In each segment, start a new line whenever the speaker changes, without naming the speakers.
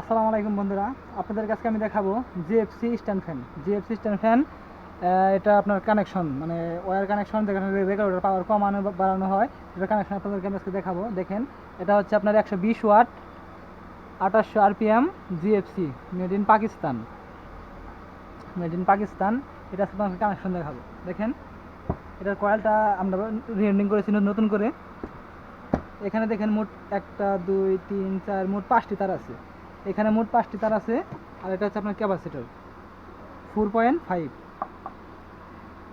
আসসালামু আলাইকুম বন্ধুরা, আপনাদের কাছে আমি দেখাবো GFC stand fan. GFC stand fan এটা আপনার কানেকশন, মানে ওয়্যার কানেকশন, যেখানে রেগুলেটর পাওয়ার কমানো বাড়ানো হয়, এটা কানেকশন আপনাদেরকে আমি আজকে দেখাবো। দেখেন, এটা হচ্ছে আপনার 120 watt 2800 RPM GFC made in Pakistan. এটা আপনাকে কানেকশন দেখাবো। দেখেন, এটার কয়েলটা আমরা রিওয়ার্ডিং করেছি নতুন করে। এখানে দেখেন মোট 1 2 3 4 মোট 5টি তার আছে। এখানে মোট 5টি তার আছে। আর এটা হচ্ছে আপনার ক্যাপাসিটর 4.5।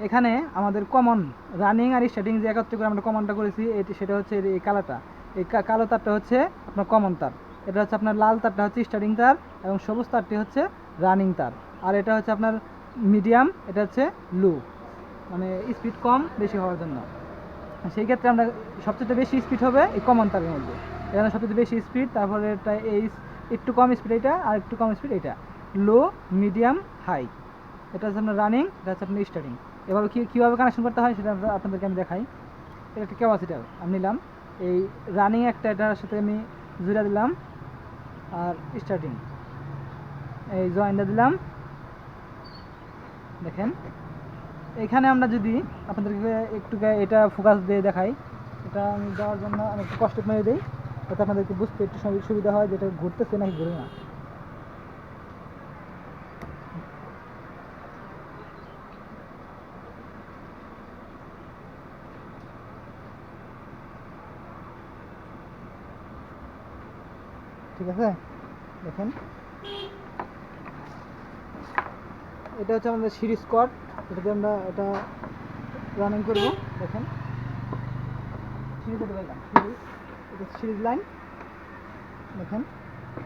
এখানে আমাদের কমন রানিং আর স্টার্টিং যে একত্রে করে আমরা কমনটা করেছি, সেটা হচ্ছে এই কালোটা। এই কালো তারটা হচ্ছে আপনার কমন তার। এটা হচ্ছে আপনার লাল তারটা হচ্ছে স্টার্টিং তার, এবং সবুজ তারটি হচ্ছে রানিং তার। আর এটা হচ্ছে আপনার মিডিয়াম, এটা হচ্ছে লো, মানে স্পিড কম বেশি হওয়ার জন্য। সেই ক্ষেত্রে আমরা সবচেয়ে বেশি স্পিড হবে এই কমন তারের মধ্যে। এখানে সবচেয়ে বেশি স্পিড, তারপরে এটা এই একটু কম স্পিড এটা, আর একটু কম স্পিড এটা, লো, মিডিয়াম, হাই। এটা হচ্ছে আপনার রানিং, এটা হচ্ছে আপনার স্টার্টিং। এবার কীভাবে কানেকশন করতে হয় সেটা আপনাদেরকে আমি দেখাই। এটা একটা ক্যাপাসিটার আমি নিলাম, এই রানিং একটা এটার সাথে আমি জুড়ে দিলাম, আর স্টার্টিং এই জয়েন্টটা দিলাম। দেখেন, এখানে আমরা যদি আপনাদেরকে একটু এটা ফোকাস দিয়ে দেখাই, এটা আমি দেওয়ার জন্য আমি একটু কষ্ট মেরে দিই, যাতে আপনাদেরকে বুঝতে একটু সুবিধা হয় যে এটা ঘুরতেছে নাকি ঘুরে না। ঠিক আছে, দেখেন এটা হচ্ছে আমাদের সিরিজ কর্ড, এটাতে আমরা এটা রানিং করব। দেখেন, সিরিজ লাইন। দেখেন,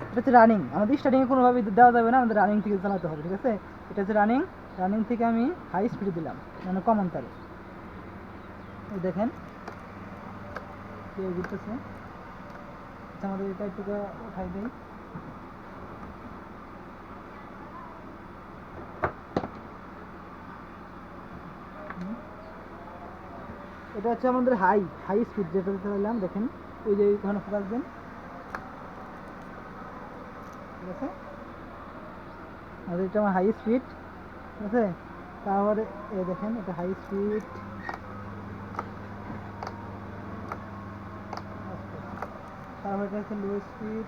এটা হচ্ছে রানিং। আমাদের স্টার্টিংয়ে কোনোভাবে দেওয়া যাবে না, আমাদের রানিং থেকে চালাতে হবে। ঠিক আছে, এটা হচ্ছে রানিং। রানিং থেকে আমি হাই স্পিডে দিলাম, মানে কমন তারে। এই দেখেন ঘুরতেছে। আচ্ছা, আমাদের এটা একটু উঠাই দিই। এটা হচ্ছে আমাদের হাই স্পিড যেটা চালালাম। দেখেন, ওই যে ওখানে ফোকাস দেন। ঠিক আছে, আর এটা আমার হাই স্পিড। ঠিক আছে, তারপরে এই দেখেন, এটা হাই স্পিড। তারপরে এটা হচ্ছে low speed.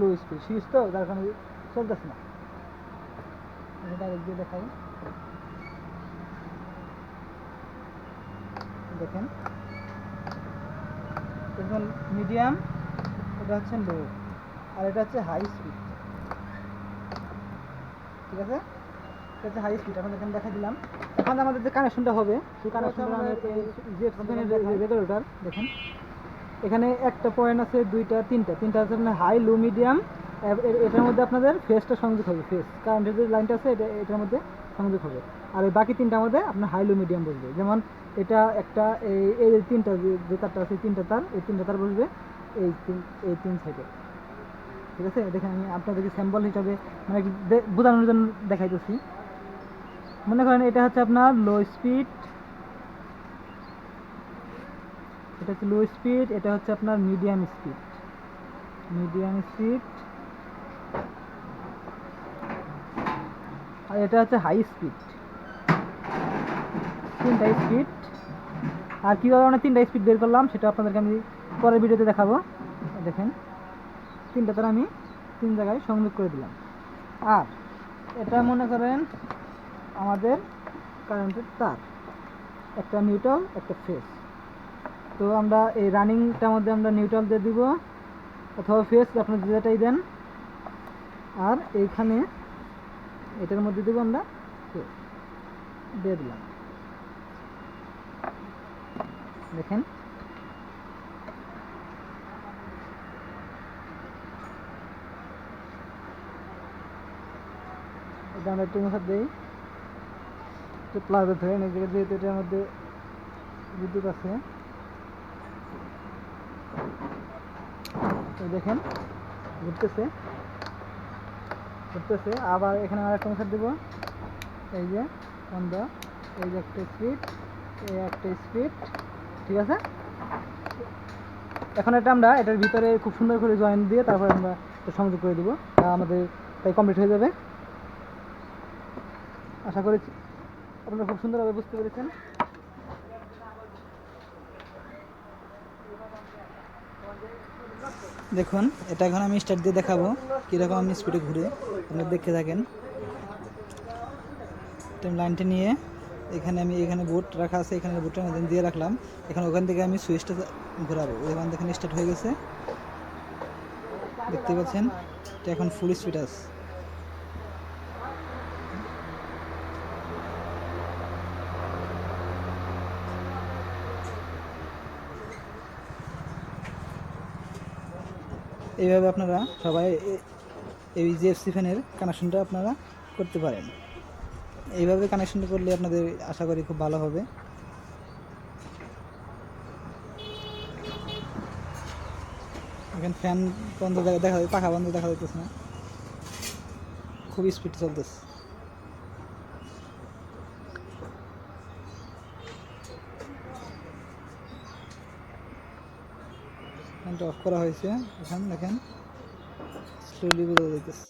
Low speed series তো, যার কারণে চলতেছে না। ডাইরেক্ট দিয়ে দেখাই। দেখেন, এখন মিডিয়াম, এটা হচ্ছে লো, আর এটা হচ্ছে হাই স্পিড। ঠিক আছে, এটা হচ্ছে হাই স্পিড, আপনাদের এখানে দেখা দিলাম। এখন আমাদের যে কানেকশনটা হবে, সেই কানেকশনটা রেগুলেটর। দেখেন, এখানে একটা পয়েন্ট আছে, দুইটা তিনটা আছে আপনার হাই, লো, মিডিয়াম। এটার মধ্যে আপনাদের ফেসটা সংযোগ হবে, ফেস কারেন্টের যে লাইনটা আছে এটার মধ্যে সংযোগ হবে। আর এই বাকি তিনটার মধ্যে আপনার হাই, লো, মিডিয়াম বসবে। যেমন এটা একটা এই তিনটা যে তারটা আছে, এই তিনটা তার বসবে এই তিন সাইডে। ঠিক আছে, দেখেন আমি আপনাদেরকে স্যাম্পল হিসাবে মানে বোঝানোর জন্য দেখাইতেছি। মনে করেন এটা হচ্ছে আপনার লো স্পিড, এটা হচ্ছে লো স্পিড, এটা হচ্ছে আপনার মিডিয়াম স্পিড, আর এটা হচ্ছে হাই স্পিড। তিনটা স্পিড। আর কীভাবে আমরা তিনটা স্পিড বের করলাম সেটা আপনাদেরকে আমি পরের ভিডিওতে দেখাবো। দেখেন, তিনটা তার আমি তিন জায়গায় সংযোগ করে দিলাম। আর এটা মনে করেন আমাদের কারেন্টের তার, একটা নিউট্রাল, একটা ফেস। তো আমরা এই রানিংটার মধ্যে আমরা নিউট্রাল দিয়ে দিব, অথবা ফেস, আপনার যেটাই দেন। আর এইখানে এটার মধ্যে দেবো আমরা ফেস দিয়ে দিলাম। দেখেন, এটা আমরা একটু মুখে দিই, প্লাজা ধরে এই জায়গায়, যেহেতু এটার মধ্যে বিদ্যুৎ আছে। দেখেন, ঘুরতেছে। আবার এখানে আর একটা মুখে দেবো, এই যে বন্ধ, এই যে একটা স্পিড, এই একটা স্পিড, ঠিক আছে। এখন এটা আমরা এটার ভিতরে খুব সুন্দর করে জয়েন দিয়ে তারপর আমরা এটা সংযোগ করে দেবো, আমাদের তাই কমপ্লিট হয়ে যাবে। আশা করি আপনারা খুব সুন্দরভাবে বুঝতে পেরেছেন। দেখুন এটা এখন আমি স্টার্ট দিয়ে দেখাবো কীরকম আমি স্পিডে ঘুরে, আপনারা দেখতে থাকেন। লাইনটা নিয়ে এখানে বোট রাখা আছে, এখানে বোটটা দিয়ে রাখলাম। এখন ওখান থেকে আমি সুইচটা ঘোরাবো, ওখান থেকে স্টার্ট হয়ে গেছে, দেখতে পাচ্ছেন। এটা এখন ফুল স্পিড আছে। এইভাবে আপনারা সবাই এই GFC ফ্যানের কানেকশনটা আপনারা করতে পারেন। এইভাবে কানেকশনটা করলে আপনাদের আশা করি খুব ভালো হবে। এখানে ফ্যান বন্ধ দেখা যায়, পাখা বন্ধ দেখা যাইতেছে না, খুব স্পিড চলতেছে। ফ্যানটা অফ করা হয়েছে, এখন দেখেন স্লোলি বোঝা যাইতেছে।